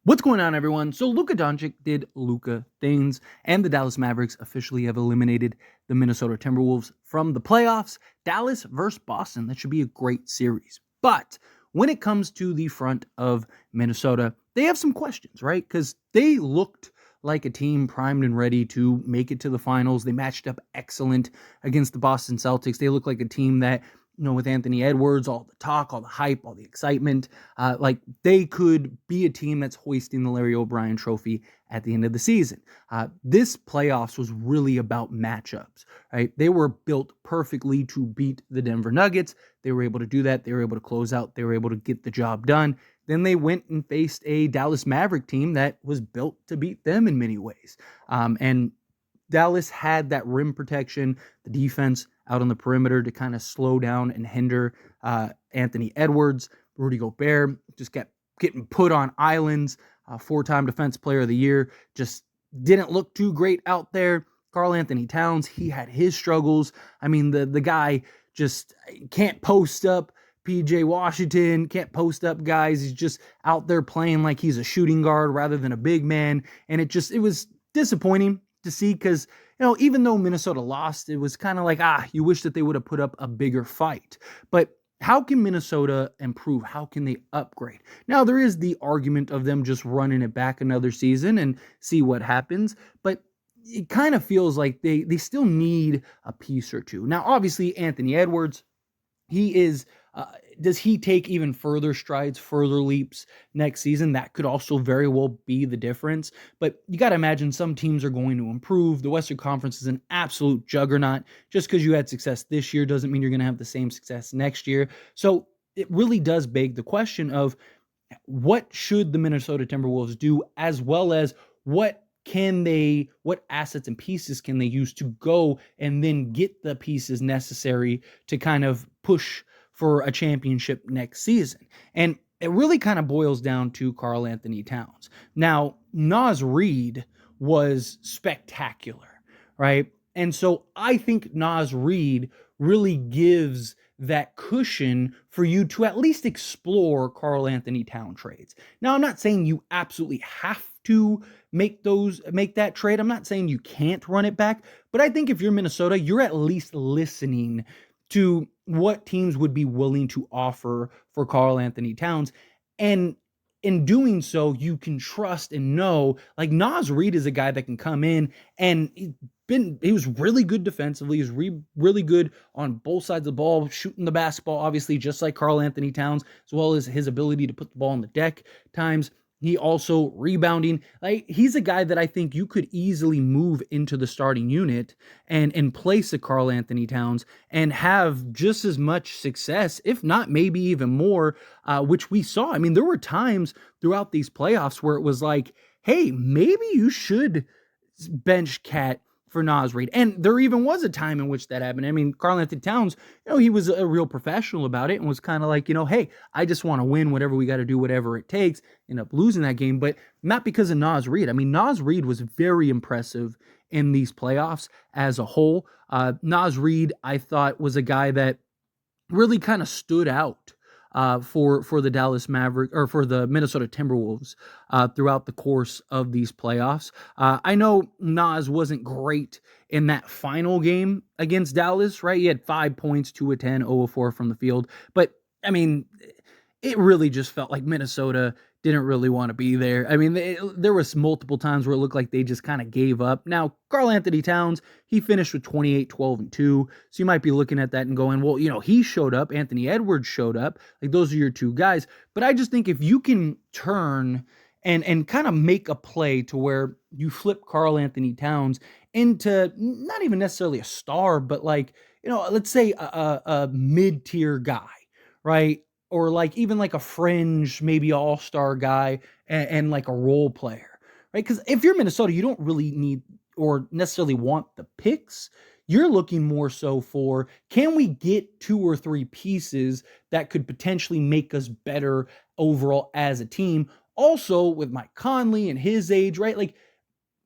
What's going on, everyone? So Luka Doncic did Luka things, and the Dallas Mavericks officially have eliminated the Minnesota Timberwolves from the playoffs. Dallas versus Boston. That should be a great series. But when it comes to the front of Minnesota, they have some questions, right? Because they looked like a team primed and ready to make it to the finals. They matched up excellent against the Boston Celtics. They look like a team that, with Anthony Edwards, all the talk, all the hype, all the excitement, like they could be a team that's hoisting the Larry O'Brien trophy at the end of the season. This playoffs was really about matchups, right? They were built perfectly to beat the Denver Nuggets. They were able to do that. They were able to close out. They were able to get the job done. Then they went and faced a Dallas Maverick team that was built to beat them in many ways. And Dallas had that rim protection, the defense out on the perimeter to kind of slow down and hinder Anthony Edwards. Rudy Gobert just kept getting put on islands. Four-time Defense Player of the Year, just didn't look too great out there. Karl Anthony Towns, he had his struggles. I mean, the guy just can't post up PJ Washington, can't post up guys. He's just out there playing like he's a shooting guard rather than a big man. And it was disappointing to see because, even though Minnesota lost, it was kind of like, you wish that they would have put up a bigger fight. But how can Minnesota improve? How can they upgrade? Now, there is the argument of them just running it back another season and see what happens, but it kind of feels like they still need a piece or two. Now, obviously, Anthony Edwards, he is does he take even further strides, further leaps next season? That could also very well be the difference. But you got to imagine some teams are going to improve. The Western Conference is an absolute juggernaut. Just because you had success this year doesn't mean you're going to have the same success next year. So it really does beg the question of what should the Minnesota Timberwolves do, as well as what assets and pieces can they use to go and then get the pieces necessary to kind of push for a championship next season. And it really kind of boils down to Karl Anthony Towns. Now, Naz Reid was spectacular, right? And so I think Naz Reid really gives that cushion for you to at least explore Karl Anthony Towns trades. Now, I'm not saying you absolutely have to make that trade. I'm not saying you can't run it back, but I think if you're Minnesota, you're at least listening to what teams would be willing to offer for Karl Anthony Towns. And in doing so, you can trust and know, like Naz Reid is a guy that can come in and he was really good defensively. He's really good on both sides of the ball, shooting the basketball, obviously, just like Karl Anthony Towns, as well as his ability to put the ball on the deck times. He also rebounding. Like, he's a guy that I think you could easily move into the starting unit and place a Karl Anthony Towns and have just as much success, if not maybe even more, which we saw. I mean, there were times throughout these playoffs where it was like, hey, maybe you should bench Cat for Naz Reid. And there even was a time in which that happened. I mean, Karl Anthony Towns, he was a real professional about it and was kind of like, hey, I just want to win whatever we got to do, whatever it takes. End up losing that game, but not because of Naz Reid. I mean, Naz Reid was very impressive in these playoffs as a whole. Naz Reid, I thought, was a guy that really kind of stood out for the Dallas Mavericks or for the Minnesota Timberwolves throughout the course of these playoffs. I know Naz wasn't great in that final game against Dallas, right? He had 5 points, 2 of 10, 0 of 4 from the field. But, I mean, it really just felt like Minnesota didn't really want to be there. I mean, there was multiple times where it looked like they just kind of gave up. Now, Karl Anthony Towns, he finished with 28, 12, and 2. So you might be looking at that and going, well, he showed up. Anthony Edwards showed up. Like, those are your two guys. But I just think if you can turn and kind of make a play to where you flip Karl Anthony Towns into not even necessarily a star, but like, let's say a mid-tier guy, right? Or like even like a fringe, maybe all-star guy and like a role player, right? Because if you're Minnesota, you don't really need or necessarily want the picks. You're looking more so for, can we get 2 or 3 pieces that could potentially make us better overall as a team? Also with Mike Conley and his age, right? Like,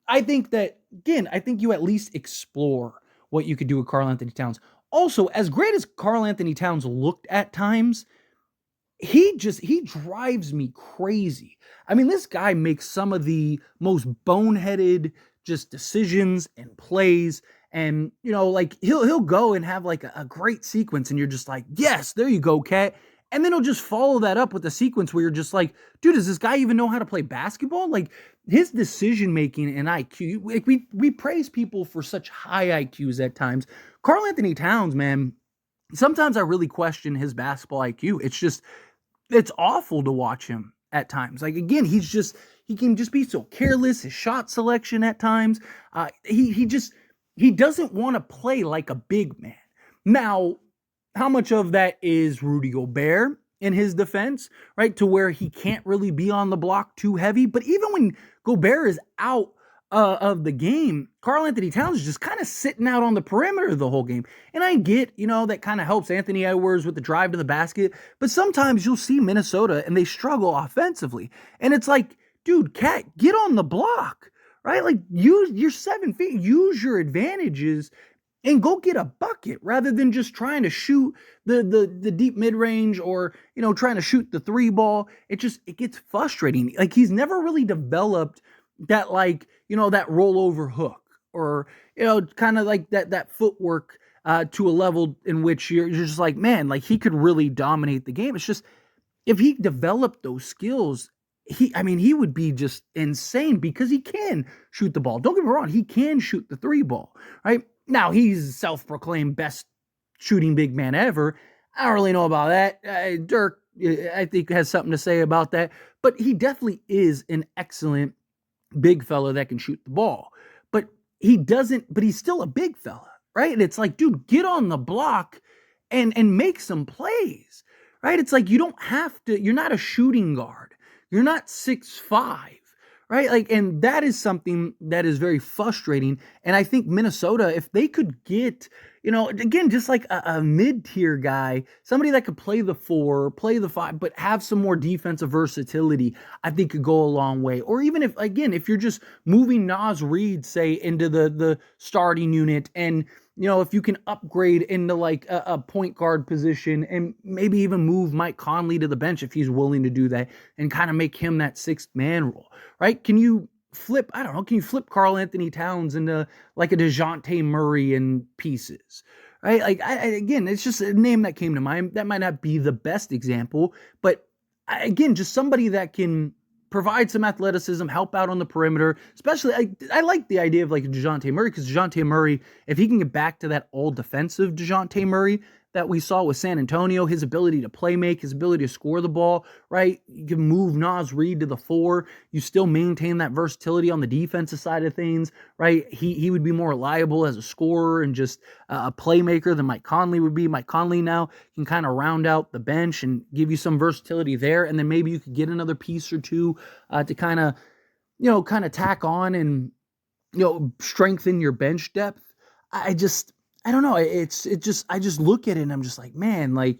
I think that, again, I think you at least explore what you could do with Karl Anthony Towns. Also, as great as Karl Anthony Towns looked at times, he drives me crazy. I mean, this guy makes some of the most boneheaded just decisions and plays. And like he'll go and have like a great sequence, and you're just like, yes, there you go, Cat. And then he'll just follow that up with a sequence where you're just like, dude, does this guy even know how to play basketball? Like his decision making and IQ. Like we praise people for such high IQs at times. Karl Anthony Towns, man, sometimes I really question his basketball IQ. It's awful to watch him at times. Like again, he can just be so careless. His shot selection at times, he doesn't want to play like a big man. Now, how much of that is Rudy Gobert in his defense, right? To where he can't really be on the block too heavy. But even when Gobert is out of the game, Karl Anthony Towns is just kind of sitting out on the perimeter the whole game. And I get, that kind of helps Anthony Edwards with the drive to the basket. But sometimes you'll see Minnesota and they struggle offensively. And it's like, dude, Cat, get on the block, right? Like use your 7 feet, use your advantages and go get a bucket rather than just trying to shoot the deep mid-range or, trying to shoot the 3 ball. It gets frustrating. Like he's never really developed that that rollover hook or, kind of like that footwork to a level in which you're just like, man, like he could really dominate the game. It's just, if he developed those skills, he would be just insane because he can shoot the ball. Don't get me wrong. He can shoot the 3 ball, right? Now, he's self-proclaimed best shooting big man ever. I don't really know about that. Dirk, I think, has something to say about that. But he definitely is an excellent big fella that can shoot the ball. But he's still a big fella, right? And it's like, dude, get on the block and make some plays, right? It's like you don't have to, you're not a shooting guard. You're not 6'5", right? Like, and that is something that is very frustrating. And I think Minnesota, if they could get, again, just like a mid-tier guy, somebody that could play the 4, play the 5, but have some more defensive versatility, I think could go a long way. Or even if you're just moving Naz Reid, say, into the starting unit, and if you can upgrade into like a point guard position and maybe even move Mike Conley to the bench if he's willing to do that and kind of make him that 6th man role, right? Can you flip Karl Anthony Towns into like a DeJounte Murray in pieces, right? Like, again, it's just a name that came to mind. That might not be the best example, but again, just somebody that can provide some athleticism, help out on the perimeter. Especially, I like the idea of like DeJounte Murray, because DeJounte Murray, if he can get back to that all defensive DeJounte Murray that we saw with San Antonio, his ability to play make, his ability to score the ball, right? You can move Naz Reid to the 4. You still maintain that versatility on the defensive side of things, right? He would be more reliable as a scorer and just a playmaker than Mike Conley would be. Mike Conley now can kind of round out the bench and give you some versatility there. And then maybe you could get another piece or two to kind of tack on and, strengthen your bench depth. I don't know. I just look at it and I'm just like, man, like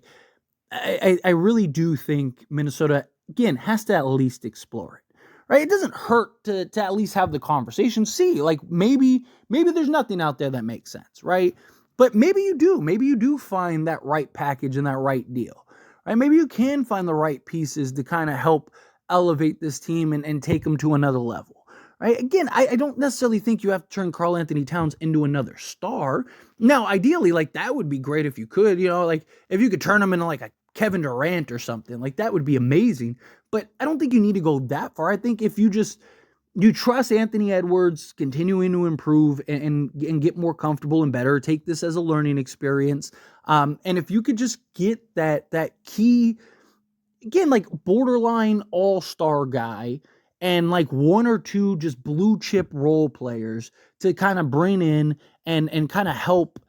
I really do think Minnesota, again, has to at least explore it, right? It doesn't hurt to at least have the conversation. See, like maybe there's nothing out there that makes sense, right? But maybe you do find that right package and that right deal, right? Maybe you can find the right pieces to kind of help elevate this team and take them to another level. Right? Again, I don't necessarily think you have to turn Karl Anthony Towns into another star. Now, ideally, like that would be great if you could, like if you could turn him into like a Kevin Durant or something, like that would be amazing. But I don't think you need to go that far. I think if you trust Anthony Edwards continuing to improve and get more comfortable and better, take this as a learning experience. And if you could just get that key, again, like borderline all-star guy, and like 1 or 2 just blue chip role players to kind of bring in and kind of help,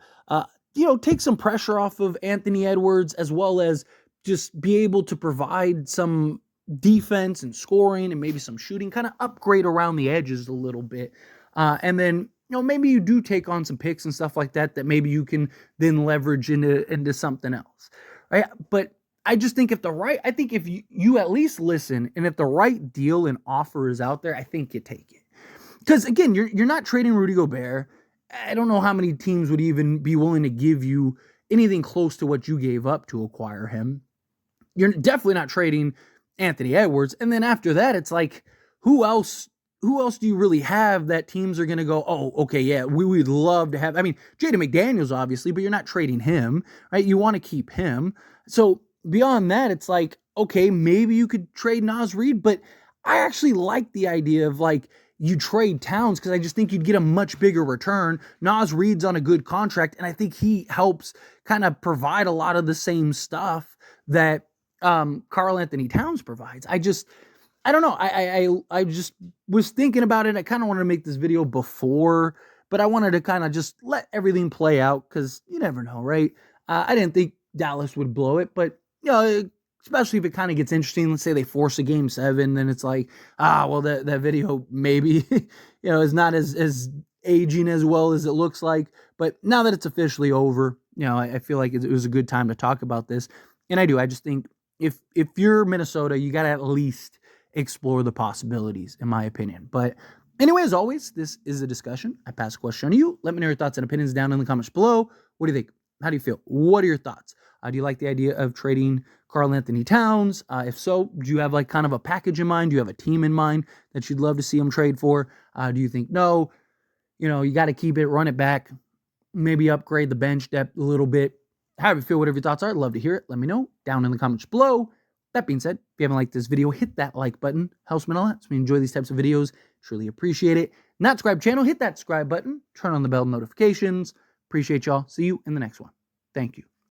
take some pressure off of Anthony Edwards, as well as just be able to provide some defense and scoring and maybe some shooting, kind of upgrade around the edges a little bit. And then, maybe you do take on some picks and stuff like that maybe you can then leverage into something else. Right. But I just think if you at least listen, and if the right deal and offer is out there, I think you take it. Because again, you're not trading Rudy Gobert. I don't know how many teams would even be willing to give you anything close to what you gave up to acquire him. you're definitely not trading Anthony Edwards. And then after that, it's like, who else do you really have that teams are going to go, oh, okay, yeah, we would love to have? I mean, Jaden McDaniels, obviously, but you're not trading him, right? You want to keep him. So beyond that, it's like, okay, maybe you could trade Naz Reid, but I actually like the idea of like, you trade Towns because I just think you'd get a much bigger return. Naz Reid's on a good contract, and I think he helps kind of provide a lot of the same stuff that Karl Anthony Towns provides. I don't know. I just was thinking about it. I kind of wanted to make this video before, but I wanted to kind of just let everything play out because you never know, right? I didn't think Dallas would blow it, but you know, especially if it kind of gets interesting. Let's say they force a game 7, then it's like, well, that video maybe is not as aging as well as it looks like. But now that it's officially over, I feel like it was a good time to talk about this. And I just think if you're Minnesota, you got to at least explore the possibilities, in my opinion. But anyway, as always, this is a discussion. I pass a question on to you. Let me know your thoughts and opinions down in the comments below. What do you think? How do you feel? What are your thoughts? Do you like the idea of trading Karl Anthony Towns? If so, do you have like kind of a package in mind? Do you have a team in mind that you'd love to see him trade for? Do you think, no, you got to keep it, run it back, maybe upgrade the bench depth a little bit? How do you feel? Whatever your thoughts are, I'd love to hear it. Let me know down in the comments below. That being said, if you haven't liked this video, hit that like button. Helps me a lot. So we enjoy these types of videos. Truly appreciate it. Not subscribe channel, hit that subscribe button. Turn on the bell notifications. Appreciate y'all. See you in the next one. Thank you.